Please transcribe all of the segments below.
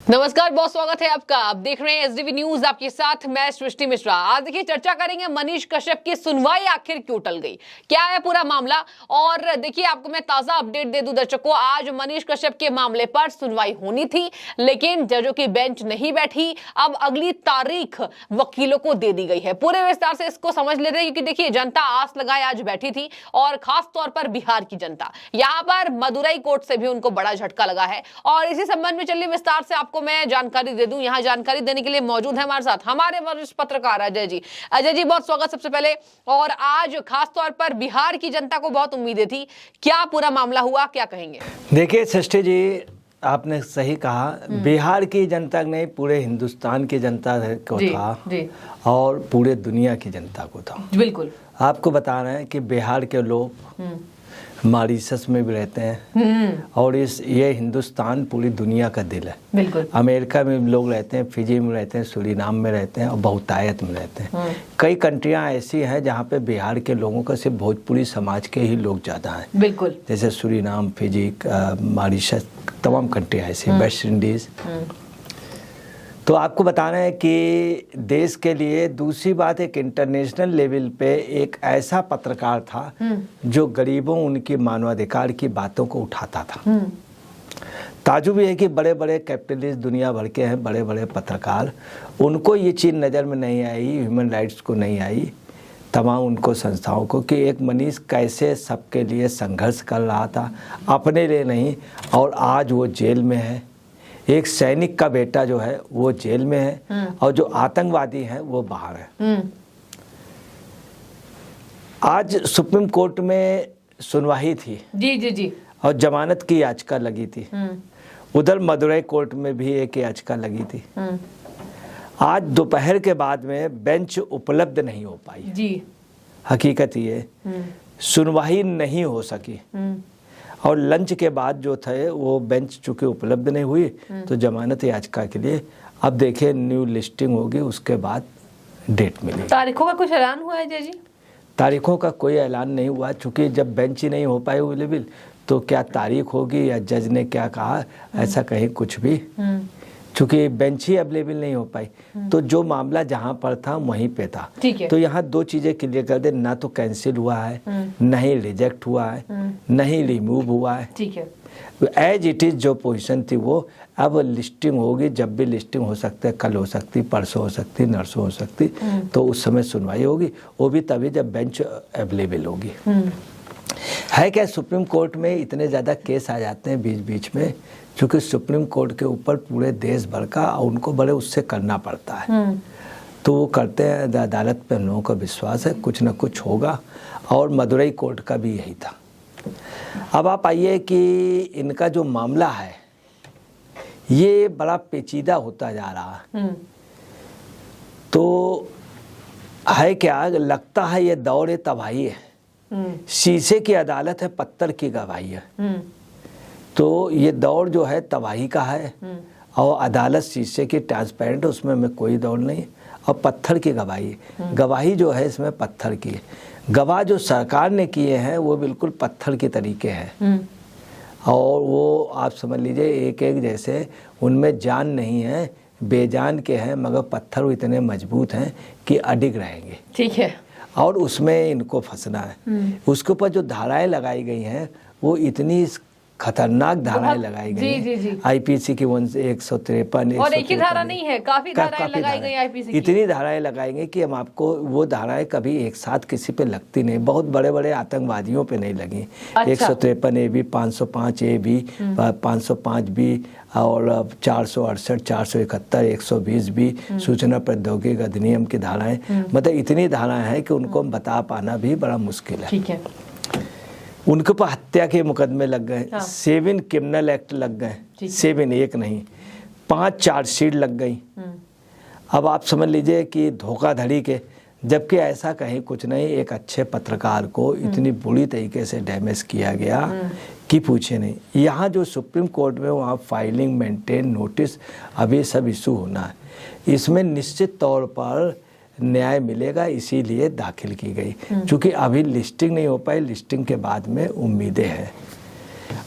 नमस्कार, बहुत स्वागत है आपका। आप देख रहे हैं एसडीवी न्यूज, आपके साथ मैं सृष्टि मिश्रा। आज देखिए चर्चा करेंगे मनीष कश्यप की सुनवाई आखिर क्यों टल गई, क्या है पूरा मामला। और देखिए आपको मैं ताजा अपडेट दे दूं दर्शकों, आज मनीष कश्यप के मामले पर सुनवाई होनी थी लेकिन जजों की बेंच नहीं बैठी। अब अगली तारीख वकीलों को दे दी गई है। पूरे विस्तार से इसको समझ लेते हैं क्योंकि देखिए जनता आस लगाए आज बैठी थी और खास तौर पर बिहार की जनता। यहाँ पर मदुरई कोर्ट से भी उनको बड़ा झटका लगा है और इसी संबंध में चलिए विस्तार से आपको मैं जानकारी दे दूं। यहां जानकारी देने के लिए मौजूद है हमारे साथ हमारे वरिष्ठ पत्रकार अजय जी। अजय जी, बहुत स्वागत सबसे पहले। और आज खास तौर पर बिहार की जनता को बहुत उम्मीदें थी, क्या पूरा मामला हुआ, क्या कहेंगे? देखिए सृष्टि जी, आपने सही कहा, बिहार की जनता नहीं, पूरे हिंदुस्तान की जनता को था जी। और पूरे दुनिया की जनता को था। बिल्कुल आपको बता रहे हैं कि बिहार के लोग मॉरिशस में भी रहते हैं और ये हिंदुस्तान पूरी दुनिया का दिल है। बिल्कुल अमेरिका में लोग रहते हैं, फिजी में रहते हैं, सूरीनाम में रहते हैं और बहुतायत में रहते हैं। कई कंट्रियां ऐसी हैं जहां पे बिहार के लोगों का सिर्फ भोजपुरी समाज के ही लोग ज़्यादा हैं। बिल्कुल जैसे सूरीनाम, फिजी, मॉरिशस, तमाम कंट्रियाँ ऐसी, वेस्ट इंडीज़। तो आपको बता रहे हैं कि देश के लिए दूसरी बात, एक इंटरनेशनल लेवल पे एक ऐसा पत्रकार था जो गरीबों, उनकी मानवाधिकार की बातों को उठाता था। ताजुब ये है कि बड़े बड़े कैपिटलिस्ट दुनिया भर के हैं, बड़े बड़े पत्रकार, उनको ये चीज़ नज़र में नहीं आई, ह्यूमन राइट्स को नहीं आई, तमाम उनको संस्थाओं को, कि एक मनीष कैसे सबके लिए संघर्ष कर रहा था, अपने लिए नहीं, और आज वो जेल में है। एक सैनिक का बेटा जो है वो जेल में है और जो आतंकवादी हैं वो बाहर है। आज सुप्रीम कोर्ट में सुनवाई थी जी और जमानत की याचिका लगी थी। उधर मदुरई कोर्ट में भी एक याचिका लगी थी। आज दोपहर के बाद में बेंच उपलब्ध नहीं हो पाई जी। हकीकत ये सुनवाई नहीं हो सकी और लंच के बाद जो थे वो बेंच चूँकि उपलब्ध नहीं हुई तो जमानत याचिका के लिए अब देखिए न्यू लिस्टिंग होगी, उसके बाद डेट मिलेगी। तारीखों का कुछ ऐलान हुआ है जय जी? तारीखों का कोई ऐलान नहीं हुआ, चूँकि जब बेंच ही नहीं हो पाए अवेलेबल तो क्या तारीख होगी या जज ने क्या कहा, ऐसा कहीं कुछ भी, चूँकि बेंच ही अवेलेबल नहीं हो पाई तो जो मामला जहाँ पर था वहीं पे था। तो यहाँ दो चीज़ें क्लियर कर दे, ना तो कैंसिल हुआ है, नहीं रिजेक्ट हुआ है, नहीं रिमूव हुआ है। ठीक है, एज इट इज़ जो पोजीशन थी वो अब लिस्टिंग होगी। जब भी लिस्टिंग हो सकता है, कल हो सकती, परसों हो सकती, नरसों हो सकती, तो उस समय सुनवाई होगी, वो भी तभी जब बेंच अवेलेबल होगी। है क्या, सुप्रीम कोर्ट में इतने ज़्यादा केस आ जाते हैं बीच बीच में, क्योंकि सुप्रीम कोर्ट के ऊपर पूरे देश भर का उनको बड़े उससे करना पड़ता है, तो वो करते हैं। अदालत पे लोगों का विश्वास है कुछ ना कुछ होगा, और मदुरई कोर्ट का भी यही था। अब आप आइए कि इनका जो मामला है ये बड़ा पेचीदा होता जा रहा है। तो है क्या, लगता है ये दौड़ तबाही है, शीशे की अदालत है, पत्थर की गवाही है। तो ये दौड़ जो है तबाही का है और अदालत शीशे की ट्रांसपेरेंट, उसमें में कोई दौड़ नहीं, और पत्थर की गवाही, गवाही जो है इसमें पत्थर की है। गवाह जो सरकार ने किए हैं वो बिल्कुल पत्थर के तरीके हैं और वो आप समझ लीजिए एक एक जैसे, उनमें जान नहीं है, बेजान के हैं, मगर पत्थर इतने मजबूत हैं कि अडिग रहेंगे। ठीक है, और उसमें इनको फंसना है। उसके ऊपर जो धाराएं लगाई गई हैं वो इतनी खतरनाक धाराएं लगाई गई हैं। आईपीसी की 153 और एक ही धारा नहीं है, काफी धाराएं लगाई गई आईपीसी की। इतनी धाराएं लगाई गई कि हम आपको वो धाराएं कभी एक साथ किसी पे लगती नहीं, बहुत बड़े बड़े आतंकवादियों पे नहीं लगी। 153 A B, 505 A B, 505 B और 468, 471, 120 भी सूचना प्रौद्योगिकी अधिनियम की धाराएं, मतलब इतनी धाराएं हैं कि उनको बता पाना भी बड़ा मुश्किल है। ठीक है, उनके ऊपर हत्या के मुकदमे लग गए, 7 क्रिमिनल एक्ट लग गए, 7 एक नहीं 5 चार्जशीट लग गई। अब आप समझ लीजिए कि धोखाधड़ी के, जबकि ऐसा कहीं कुछ नहीं, एक अच्छे पत्रकार को इतनी बुरी तरीके से डैमेज किया गया कि पूछे नहीं। यहाँ जो सुप्रीम कोर्ट में वहाँ फाइलिंग, मेंटेन, नोटिस, अभी सब इशू होना है, इसमें निश्चित तौर पर न्याय मिलेगा, इसीलिए दाखिल की गई। क्योंकि अभी लिस्टिंग नहीं हो पाई, लिस्टिंग के बाद में उम्मीदें हैं।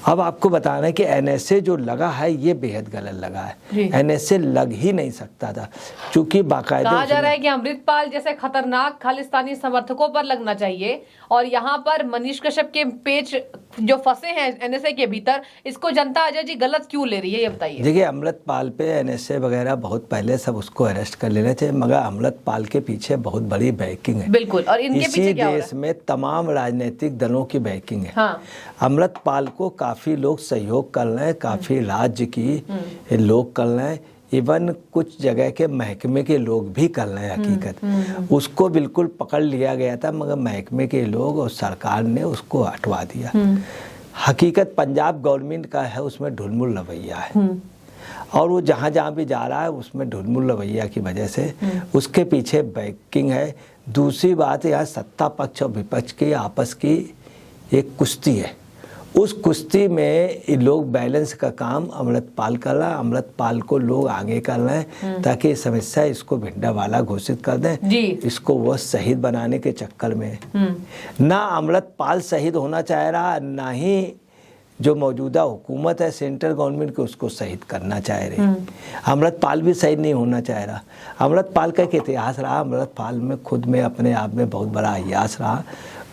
अब आपको बताना है कि एनएसए जो लगा है ये बेहद गलत लगा है। एनएसए लग ही नहीं सकता था, क्योंकि बाकायदा कहा जा रहा है कि अमृतपाल जैसे खतरनाक खालिस्तानी समर्थकों पर लगना चाहिए, और यहाँ पर मनीष कश्यप के पेच जो फंसे हैं एनएसए के भीतर, इसको जनता अजय जी गलत क्यों ले रही है, ये बताइए। देखिए, अमृतपाल पे एनएसए वगैरह बहुत पहले सब उसको अरेस्ट कर लेने थे, मगर अमृतपाल के पीछे बहुत बड़ी बैकिंग है। बिल्कुल, और इनके पीछे क्या हो रहा है? देश में तमाम राजनीतिक दलों की बैकिंग है। हाँ। अमृतपाल को काफी लोग सहयोग कर रहे हैं, काफी राज्य की लोग कर रहे हैं, इवन कुछ जगह के महकमे के लोग भी कर रहे हैं। हकीकत उसको बिल्कुल पकड़ लिया गया था, मगर महकमे के लोग और सरकार ने उसको हटवा दिया। हकीकत पंजाब गवर्नमेंट का है, उसमें ढुलमुल रवैया है, और वो जहाँ जहाँ भी जा रहा है उसमें ढुलमुल रवैया की वजह से उसके पीछे बैकिंग है। दूसरी बात, यहाँ सत्ता पक्ष और विपक्ष की आपस की एक कुश्ती है। उस कुश्ती में ये लोग बैलेंस का काम अमृतपाल कर रहा है। अमृतपाल को लोग आगे कर रहे हैं ताकि समस्या इसको भिंडा वाला घोषित कर दें, इसको वो शहीद बनाने के चक्कर में। ना अमृतपाल शहीद होना चाह रहा, ना ही जो मौजूदा हुकूमत है सेंट्रल गवर्नमेंट की उसको शहीद करना चाह रही। अमृतपाल भी शहीद नहीं होना चाह रहा। अमृतपाल का एक इतिहास रहा, अमृतपाल में खुद में अपने आप में बहुत बड़ा इतिहास रहा।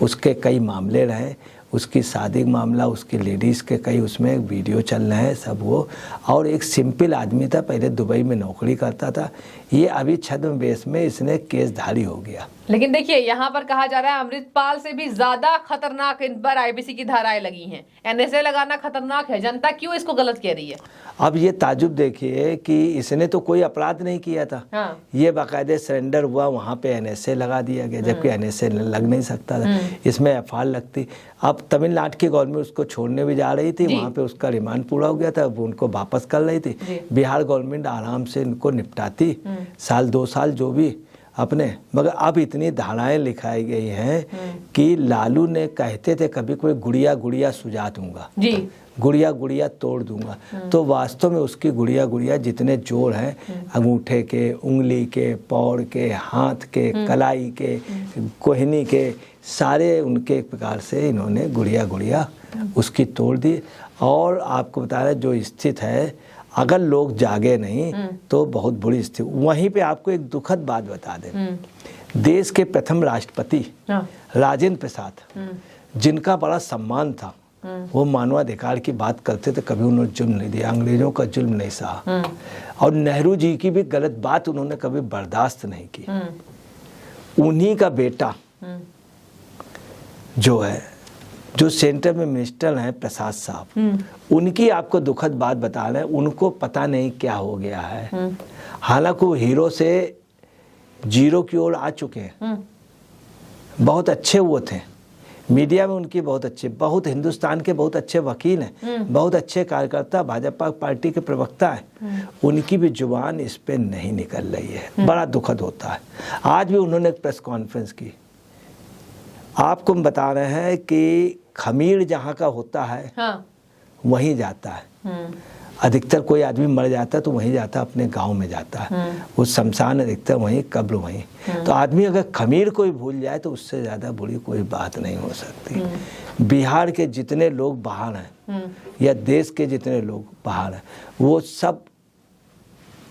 उसके कई मामले रहे, उसकी शादी का मामला, उसकी लेडीज़ के कई उसमें वीडियो चल रहे हैं सब वो। और एक सिंपल आदमी था, पहले दुबई में नौकरी करता था, ये अभी छद्मवेश में इसने केसधारी हो गया। लेकिन देखिए, यहाँ पर कहा जा रहा है अमृतपाल से भी ज्यादा खतरनाक इन पर आईपीसी की धाराएं लगी हैं। एनएसए लगाना खतरनाक है, जनता क्यों इसको गलत कह रही है? अब ये ताजुब देखिए कि इसने तो कोई अपराध नहीं किया था। हाँ। ये बाकायदे सरेंडर हुआ, वहाँ पे एनएसए लगा दिया गया, जबकि एनएसए लग नहीं सकता था, इसमें एफआईआर लगती। अब तमिलनाडु की गवर्नमेंट उसको छोड़ने भी जा रही थी, वहाँ पे उसका रिमांड पूरा हो गया था, वो उनको वापस कर रही थी। बिहार गवर्नमेंट आराम से इनको निपटाती, साल 2 साल जो भी अपने। मगर अब इतनी धाराएं लिखाई गई हैं कि लालू ने कहते थे कभी कोई गुड़िया गुड़िया सुझा दूंगा, गुड़िया गुड़िया तोड़ दूंगा, तो वास्तव में उसकी गुड़िया गुड़िया जितने जोड़ हैं, अंगूठे के, उंगली के, पौड़ के, हाथ के, कलाई के, कोहनी के, सारे उनके एक प्रकार से इन्होंने गुड़िया गुड़िया उसकी तोड़ दी। और आपको बता रहे जो स्थिति है, अगर लोग जागे नहीं तो बहुत बुरी स्थिति। वहीं पे आपको एक दुखद बात बता दें, देश के प्रथम राष्ट्रपति राजेंद्र प्रसाद, जिनका बड़ा सम्मान था, वो मानवाधिकार की बात करते थे, कभी उन्होंने जुल्म नहीं दिया, अंग्रेजों का जुल्म नहीं सहा, और नेहरू जी की भी गलत बात उन्होंने कभी बर्दाश्त नहीं की। उन्हीं का बेटा जो है, जो सेंटर में मिनिस्टर हैं प्रसाद साहब, उनकी आपको दुखद बात बता रहे हैं, उनको पता नहीं क्या हो गया है। हालांकि वो हीरो से जीरो की ओर आ चुके हैं। बहुत अच्छे वो थे, मीडिया में उनकी बहुत अच्छे, बहुत हिंदुस्तान के बहुत अच्छे वकील हैं, बहुत अच्छे कार्यकर्ता, भाजपा पार्टी के प्रवक्ता हैं, उनकी भी जुबान इस पे नहीं निकल रही है। बड़ा दुखद होता है। आज भी उन्होंने एक प्रेस कॉन्फ्रेंस की, आपको हम बता रहे हैं कि खमीर जहाँ का होता है, हाँ, वहीं जाता है। अधिकतर कोई आदमी मर जाता है तो वहीं जाता है, अपने गांव में जाता है, वो शमशान अधिकतर वहीं, कब्र वहीं। तो आदमी अगर खमीर कोई भूल जाए तो उससे ज़्यादा बुरी कोई बात नहीं हो सकती। बिहार के जितने लोग बाहर हैं या देश के जितने लोग बाहर हैं, वो सब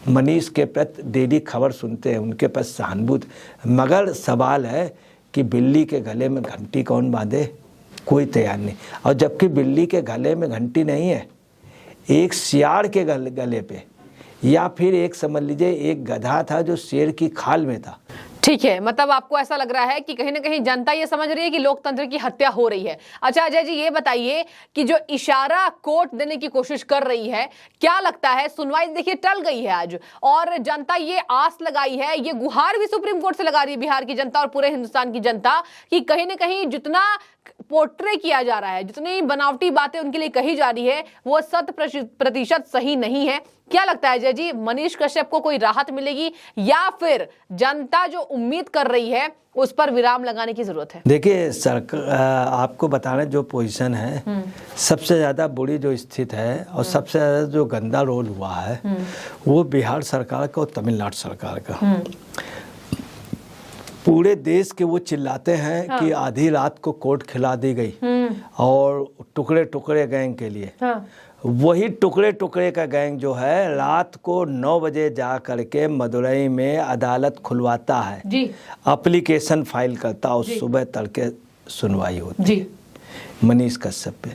मनीष के प्रति डेली खबर सुनते हैं, उनके पास सहानुभूति। मगर सवाल है कि बिल्ली के गले में घंटी कौन बांधे, कोई तैयार नहीं। और जबकि बिल्ली के गले में घंटी नहीं है, एक सियार के गले पे, या फिर एक समझ लीजिए एक गधा था जो शेर की खाल में था। ठीक है, मतलब आपको ऐसा लग रहा है कि कहीं ना कहीं जनता ये समझ रही है कि लोकतंत्र की हत्या हो रही है। अच्छा अजय जी, ये बताइए कि जो इशारा कोर्ट देने की कोशिश कर रही है, क्या लगता है सुनवाई देखिए टल गई है आज, और जनता ये आस लगाई है, ये गुहार भी सुप्रीम कोर्ट से लगा रही है बिहार की जनता और पूरे हिंदुस्तान की जनता, कि कहीं ना कहीं जितना पोर्ट्रे किया जा रहा है, जितनी बनावटी बातें उनके लिए कही जा रही है, वो 100% सही नहीं है। क्या लगता है अजय जी, मनीष कश्यप को कोई राहत मिलेगी, या फिर जनता जो उम्मीद कर रही है उस पर विराम लगाने की जरूरत है? देखिए सरकार, आपको बताना जो पोजीशन है, सबसे ज़्यादा बुरी जो स्थिति है और सबसे ज़्यादा जो गंदा रोल हुआ है वो बिहार सरकार का और तमिलनाडु सरकार का। पूरे देश के वो चिल्लाते हैं कि आधी रात को कोर्ट खिला दी गई और टुकड़े टुकड़े गैंग के लिए। वही टुकड़े टुकड़े का गैंग जो है रात को 9 बजे जा करके मदुरई में अदालत खुलवाता है जी। एप्लीकेशन फाइल करता और सुबह तड़के सुनवाई होती जी। मनीष कश्यप पे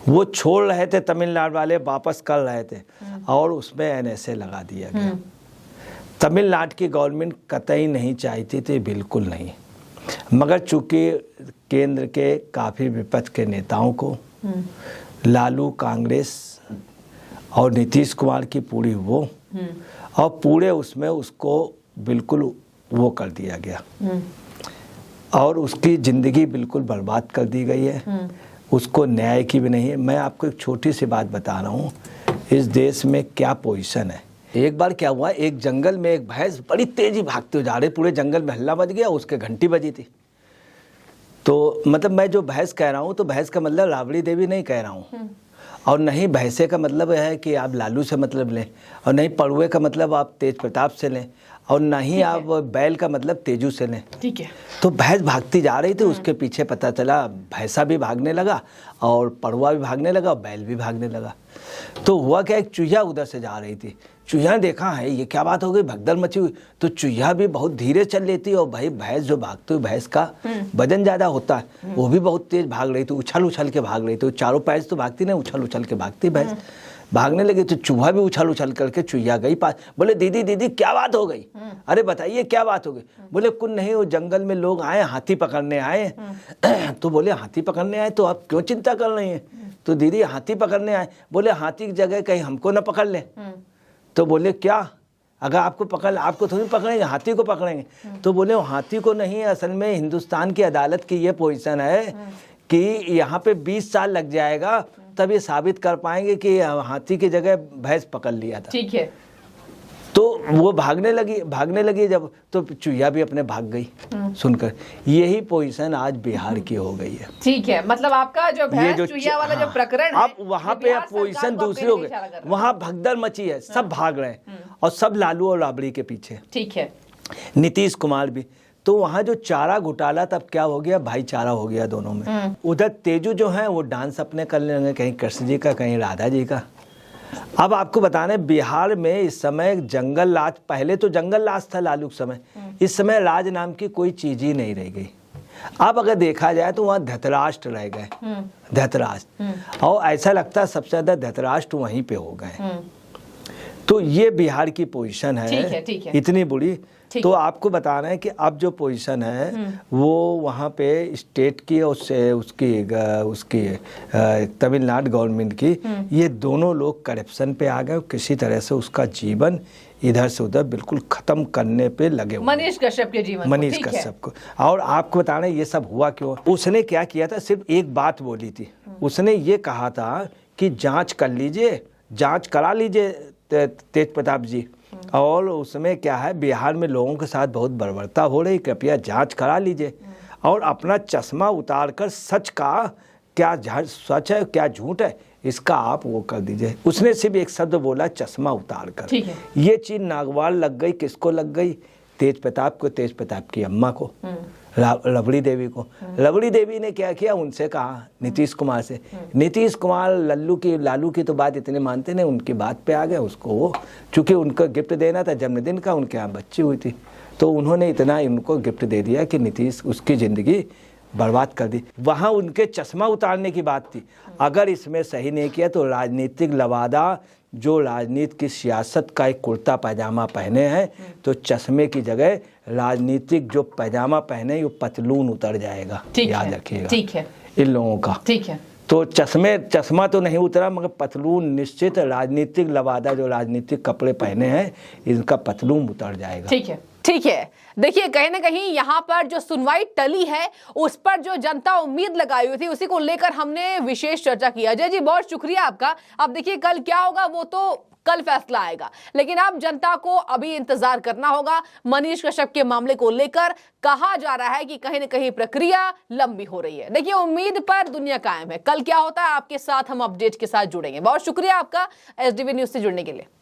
वो छोड़ रहे थे, तमिलनाडु वाले वापस कर रहे थे और उसमें NSA लगा दिया गया। तमिलनाडु की गवर्नमेंट कतई नहीं चाहती थी, बिल्कुल नहीं, मगर चूंकि केंद्र के काफ़ी विपक्ष के नेताओं को लालू, कांग्रेस और नीतीश कुमार की पूरी वो और पूरे उसमें उसको बिल्कुल वो कर दिया गया और उसकी ज़िंदगी बिल्कुल बर्बाद कर दी गई है। उसको न्याय की भी नहीं है। मैं आपको एक छोटी सी बात बता रहा हूँ, इस देश में क्या पोजीशन है। एक बार क्या हुआ, एक जंगल में एक भैंस बड़ी तेजी भागते हुए जा रही, पूरे जंगल में हल्ला बज गया, उसके घंटी बजी थी। तो मतलब मैं जो भैंस कह रहा हूँ तो भैंस का मतलब राबड़ी देवी नहीं कह रहा हूँ, और नहीं भैंसे का मतलब है कि आप लालू से मतलब लें, और नहीं पड़ुए का मतलब आप तेज प्रताप से लें, और नहीं आप बैल का मतलब तेजू से लें। ठीक है। तो भैंस भागती जा रही थी, उसके पीछे पता चला भैंसा भी भागने लगा और पड़ुआ भी भागने लगा और बैल भी भागने लगा। तो हुआ क्या, एक चूहिया उधर से जा रही थी। चूहिया देखा है ये क्या बात हो गई, भगदड़ मची हुई। तो चूहिया भी बहुत धीरे चल लेती और भाई भैंस जो भागती हुई, भैंस का वजन ज़्यादा होता है, वो भी बहुत तेज भाग रही थी, उछल उछल के भाग रही थी। चारों पैर तो भागती नहीं, उछल उछल के भागती भैंस। भागने लगी तो चूहा भी उछल उछल करके चूहिया गई पास। बोले दीदी दीदी क्या बात हो गई, अरे बताइए क्या बात हो गई। बोले कुछ नहीं, वो जंगल में लोग आए, हाथी पकड़ने आए। तो बोले हाथी पकड़ने आए तो आप क्यों चिंता कर रही हैं। तो दीदी हाथी पकड़ने आए। बोले हाथी की जगह कहीं हमको ना पकड़ ले। तो बोले क्या, अगर आपको पकड़, आपको थोड़ी पकड़ेंगे, हाथी को पकड़ेंगे। तो बोले हाथी को नहीं, असल में हिंदुस्तान की अदालत की ये पोजीशन है कि यहाँ पे 20 साल लग जाएगा तब ये साबित कर पाएंगे कि हाथी की जगह भैंस पकड़ लिया था। ठीक है। तो वो भागने लगी जब, तो चूहिया भी अपने भाग गई सुनकर। यही पोजीशन आज बिहार की हो गई है। ठीक है, मतलब आपका जो भैंस चूहिया वाला जो प्रकरण है, अब वहाँ पे पोजीशन दूसरी हो गई, वहाँ भगदड़ मची है, सब भाग रहे हैं और सब लालू और राबड़ी के पीछे। ठीक है। नीतीश कुमार भी। तो वहाँ जो चारा घोटाला तब क्या हो गया, भाईचारा हो गया दोनों में। उधर तेजू जो है वो डांस अपने करने लगे, कहीं कृष्ण जी का, कहीं राधा जी का। अब आपको बताने बिहार में इस समय जंगल राज, पहले तो जंगल राज था लालू के समय, इस समय राज नाम की कोई चीज ही नहीं रह गई। अब अगर देखा जाए तो वहाँ धृतराष्ट्र रह गए, धृतराष्ट्र, और ऐसा लगता है सबसे ज्यादा धृतराष्ट्र वहीं पे हो गए। तो ये बिहार की पोजीशन है, इतनी बुरी। तो आपको बताना है कि अब जो पोजीशन है वो वहाँ पे स्टेट की और उसकी तमिलनाडु गवर्नमेंट की, ये दोनों लोग करप्शन पे आ गए, किसी तरह से उसका जीवन इधर से उधर बिल्कुल खत्म करने पे लगे हुए। मनीष कश्यप के जीवन, मनीष कश्यप को। और आपको बताना है ये सब हुआ क्यों। उसने क्या किया था, सिर्फ एक बात बोली थी, उसने ये कहा था कि जांच कर लीजिए, जांच करा लीजिए तेज प्रताप जी, और उसमें क्या है बिहार में लोगों के साथ बहुत बर्बरता हो रही, कृपया जांच करा लीजिए और अपना चश्मा उतार कर सच का, क्या सच है क्या झूठ है इसका आप वो कर दीजिए। उसने सिर्फ एक शब्द बोला, चश्मा उतार कर। ये चीज नागवार लग गई, किसको लग गई, तेज प्रताप को, तेज प्रताप की अम्मा को, रबड़ी देवी को। रबड़ी देवी ने क्या किया, उनसे कहा नीतीश कुमार से। नीतीश कुमार लालू की तो बात इतने मानते नहीं, उनकी बात पे आ गए। उसको वो चूंकि उनको गिफ्ट देना था जन्मदिन का, उनके यहाँ बच्ची हुई थी, तो उन्होंने इतना उनको गिफ्ट दे दिया कि नीतीश उसकी ज़िंदगी बर्बाद कर दी। वहाँ उनके चश्मा उतारने की बात थी। अगर इसमें सही नहीं किया तो राजनीतिक लवादा, जो राजनीति की सियासत का एक कुर्ता पैजामा पहने हैं, तो चश्मे की जगह राजनीतिक जो पैजामा पहने वो पतलून उतर जाएगा, याद रखिएगा। ठीक है, इन लोगों का। ठीक है। तो चश्मा तो नहीं उतरा, मगर पतलून निश्चित, राजनीतिक लवादा जो राजनीतिक कपड़े पहने हैं इनका पतलून उतर जाएगा। ठीक है, ठीक है। देखिए कहीं ना कहीं यहाँ पर जो सुनवाई टली है उस पर जो जनता उम्मीद लगाई हुई थी उसी को लेकर हमने विशेष चर्चा किया। अजय जी बहुत शुक्रिया आपका। अब देखिए कल क्या होगा वो तो कल फैसला आएगा, लेकिन अब जनता को अभी इंतजार करना होगा। मनीष कश्यप के मामले को लेकर कहा जा रहा है कि कहीं ना कहीं प्रक्रिया लंबी हो रही है। देखिए उम्मीद पर दुनिया कायम है। कल क्या होता है आपके साथ हम अपडेट के साथ जुड़ेंगे। बहुत शुक्रिया आपका एसडीवी न्यूज से जुड़ने के लिए।